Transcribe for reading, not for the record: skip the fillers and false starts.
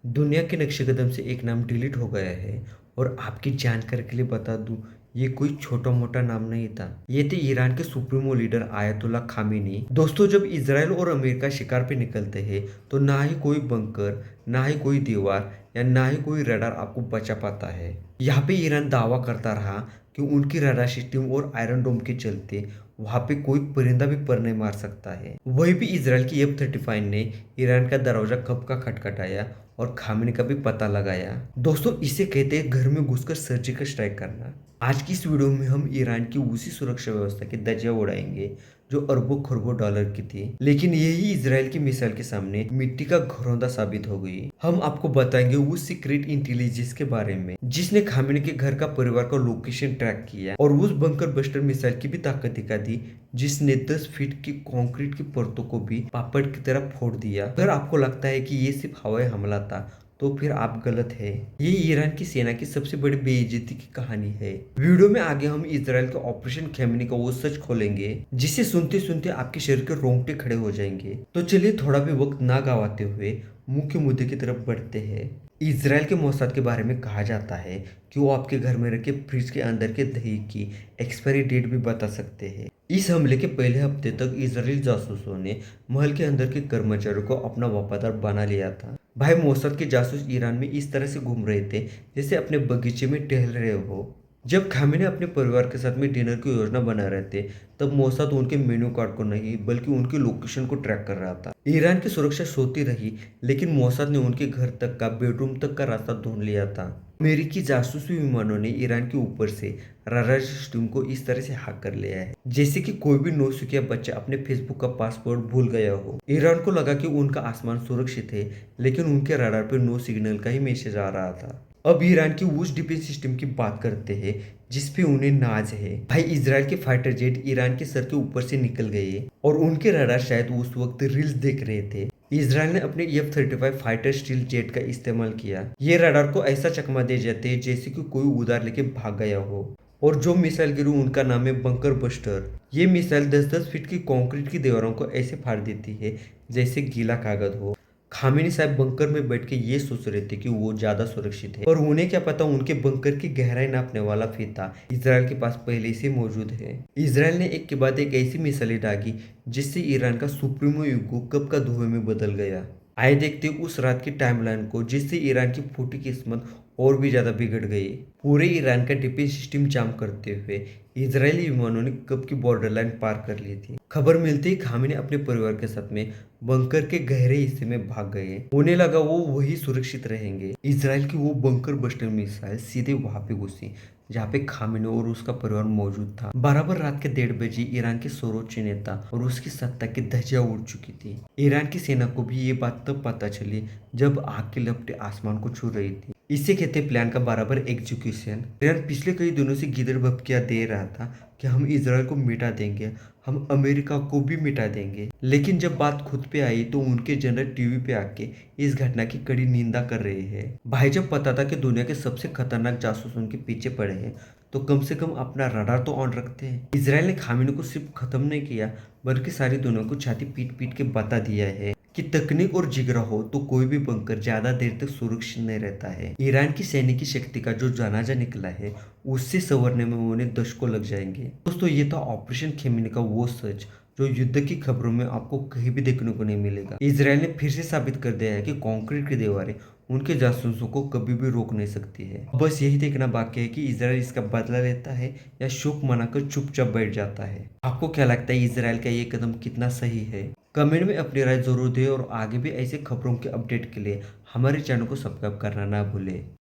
दुनिया के नक्शे कदम से एक नाम डिलीट हो गया है। और आपकी जानकारी के लिए बता दूं, ये कोई छोटा मोटा नाम नहीं था। ये थे ईरान के सुप्रीमो लीडर आयतुल्ला खामेनी। दोस्तों, जब इसराइल और अमेरिका शिकार पे निकलते हैं तो ना ही कोई बंकर, ना ही कोई दीवार या ना ही कोई रडार आपको बचा पाता है। यहाँ पे ईरान दावा करता रहा कि उनकी रडार सिस्टम और आयरन डोम के चलते वहां पे कोई परिंदा भी पर नहीं मार सकता है। वही भी इसराइल की F-35 ने ईरान का दरवाजा कब का खटखटाया और खामेनी का भी पता लगाया। दोस्तों, इसे कहते हैं घर में घुसकर सर्जिकल स्ट्राइक करना। आज की इस वीडियो में हम ईरान की उसी सुरक्षा व्यवस्था की धज्जियां उड़ाएंगे जो अरबों खरबों डॉलर की थी, लेकिन यही इसराइल की मिसाइल के सामने मिट्टी का घरौंदा साबित हो गई। हम आपको बताएंगे उस सीक्रेट इंटेलिजेंस के बारे में जिसने खामेनी के घर का परिवार का लोकेशन ट्रैक किया, और उस बंकर बस्टर मिसाइल की भी ताकत दिखा दी जिसने 10 फीट की कंक्रीट की परतों को भी पापड़ की तरह फोड़ दिया। अगर आपको लगता है कि ये सिर्फ हवाई हमला था तो फिर आप गलत है। ये ईरान की सेना की सबसे बड़ी बेइज्जती की कहानी है। वीडियो में आगे हम इसराइल के ऑपरेशन खामेनी का वो सच खोलेंगे जिसे सुनते सुनते आपके शरीर के रोंगटे खड़े हो जाएंगे। तो चलिए थोड़ा भी वक्त ना गवाते हुए मुख्य मुद्दे की तरफ बढ़ते हैं। इसराइल के मोसाद के बारे में कहा जाता है कि वो आपके घर में रखे फ्रिज के अंदर के दही की एक्सपायरी डेट भी बता सकते हैं। इस हमले के पहले हफ्ते तक इजरायली जासूसों ने महल के अंदर के कर्मचारियों को अपना वफादार बना लिया था। भाई, मोसाद के जासूस ईरान में इस तरह से घूम रहे थे जैसे अपने बगीचे में टहल रहे हो। जब खामेनी अपने परिवार के साथ में डिनर की योजना बना रहे थे तब मोसाद उनके मेन्यू कार्ड को नहीं बल्कि उनकी लोकेशन को ट्रैक कर रहा था। ईरान की सुरक्षा सोती रही, लेकिन मोसाद ने उनके घर तक का, बेडरूम तक का रास्ता ढूंढ लिया था। अमेरिकी जासूसी विमानों ने ईरान के ऊपर से रडार सिस्टम को इस तरह से हैक कर लिया है जैसे कि कोई भी नौसिखिया बच्चा अपने फेसबुक का पासवर्ड भूल गया हो। ईरान को लगा कि उनका आसमान सुरक्षित है, लेकिन उनके रडार पर नो सिग्नल का ही मैसेज आ रहा था। अब ईरान की उस डिफेंस सिस्टम की बात करते हैं जिसपे उन्हें नाज है। भाई, इजराइल के फाइटर जेट ईरान के सर के ऊपर से निकल गए और उनके रडार शायद उस वक्त रील्स देख रहे थे। इसराइल ने अपने F-35 फाइटर स्टील जेट का इस्तेमाल किया। ये रडार को ऐसा चकमा दे जाते हैं जैसे कि कोई उधार लेके भाग गया हो। और जो मिसाइल गिरी उनका नाम है बंकर बस्टर। ये मिसाइल 10-10 फीट की कंक्रीट की दीवारों को ऐसे फाड़ देती है जैसे गीला कागज हो। खामेनी साहब बंकर में बैठ के ये सोच रहे थे कि वो ज्यादा सुरक्षित है, और उन्हें क्या पता उनके बंकर की गहराई नापने वाला फीता इसराइल के पास पहले से मौजूद है। इसराइल ने एक के बाद एक ऐसी मिसाइलें दागी जिससे ईरान का सुप्रीमो युग कब का धुएं में बदल गया। आए देखते उस रात की टाइमलाइन को जिससे ईरान की फूटी किस्मत और भी ज्यादा बिगड़ गई। पूरे ईरान का डिफेंस सिस्टम जाम करते हुए इजरायली विमानों ने कब की बॉर्डर लाइन पार कर ली थी। खबर मिलते ही खामेनी अपने परिवार के साथ में बंकर के गहरे हिस्से में भाग गए। उन्हें लगा वो वही सुरक्षित रहेंगे। इजराइल की वो बंकर बस्टर मिसाइल सीधे वहां पे घुसी जहाँ पे खामेनी और उसका परिवार मौजूद था। बराबर रात के 1:30 बजे ईरान के सर्वोच्च नेता और उसकी सत्ता की धज्जियां उड़ चुकी थी। ईरान की सेना को भी ये बात तब पता चली जब आग की लपटें आसमान को छू रही थी। इसे कहते प्लान का बराबर एग्जीक्यूशन। ईरान पिछले कई दिनों से गिदड़ भपकियां दे रहा था कि हम इसराइल को मिटा देंगे, हम अमेरिका को भी मिटा देंगे। लेकिन जब बात खुद पे आई तो उनके जनरल टीवी पे आके इस घटना की कड़ी निंदा कर रहे हैं। भाई, जब पता था कि दुनिया के सबसे खतरनाक जासूस उनके पीछे पड़े हैं तो कम से कम अपना रडार तो ऑन रखते हैं। इसराइल ने खामेनी को सिर्फ खत्म नहीं किया बल्कि सारी दुनिया को छाती पीट पीट के बता दिया है कि तकनीक और जिगरा हो तो कोई भी बंकर ज्यादा देर तक सुरक्षित नहीं रहता है। ईरान की सैनिक शक्ति का जो जनाजा निकला है उससे संवरने में उन्हें दशकों लग जाएंगे। दोस्तों, ये था ऑपरेशन खामेनी का वो सच जो युद्ध की खबरों में आपको कहीं भी देखने को नहीं मिलेगा। इसराइल ने फिर से साबित कर दिया है कि कंक्रीट की दीवारें उनके जासूसों को कभी भी रोक नहीं सकती है। बस यही देखना बाकी है कि इसराइल इसका बदला लेता है या शोक मनाकर चुपचाप बैठ जाता है। आपको क्या लगता है इसराइल का ये कदम कितना सही है? कमेंट में अपनी राय जरूर दें और आगे भी ऐसे खबरों के अपडेट के लिए हमारे चैनल को सब्सक्राइब करना ना भूलें।